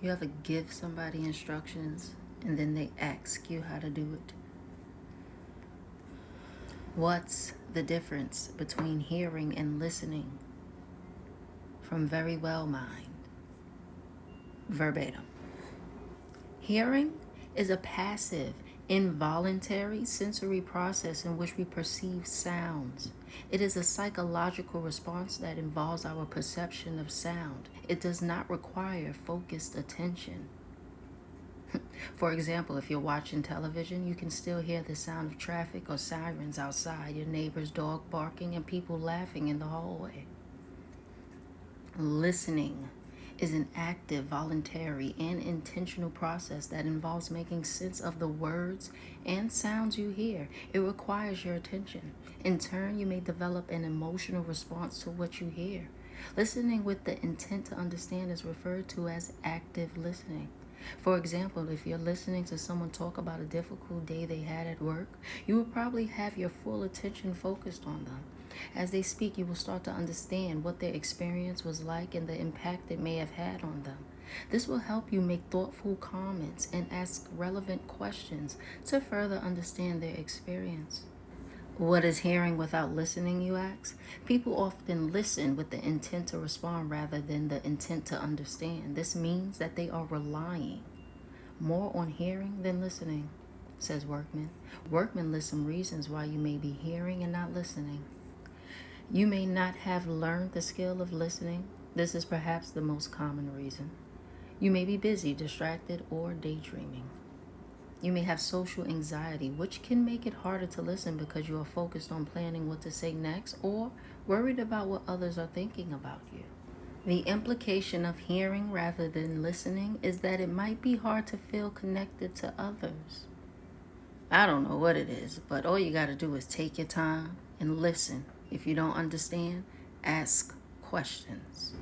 You ever give somebody instructions and then they ask you how to do it? What's the difference between hearing and listening? From Very Well Mind, verbatim. Hearing is a passive, involuntary sensory process in which we perceive sounds. It is a psychological response that involves our perception of sound. It does not require focused attention. For example, if you're watching television, you can still hear the sound of traffic or sirens outside, your neighbor's dog barking, and people laughing in the hallway. Listening is an active, voluntary, and intentional process that involves making sense of the words and sounds you hear. It requires your attention. In turn, you may develop an emotional response to what you hear. Listening with the intent to understand is referred to as active listening. For example, if you're listening to someone talk about a difficult day they had at work, you will probably have your full attention focused on them. As they speak, you will start to understand what their experience was like and the impact it may have had on them. This will help you make thoughtful comments and ask relevant questions to further understand their experience. What is hearing without listening, you ask? People often listen with the intent to respond rather than the intent to understand. This means that they are relying more on hearing than listening, says Workman. Workman lists some reasons why you may be hearing and not listening. You may not have learned the skill of listening. This is perhaps the most common reason. You may be busy, distracted, or daydreaming. You may have social anxiety, which can make it harder to listen because you are focused on planning what to say next or worried about what others are thinking about you. The implication of hearing rather than listening is that it might be hard to feel connected to others. I don't know what it is, but all you got to do is take your time and listen. If you don't understand, ask questions.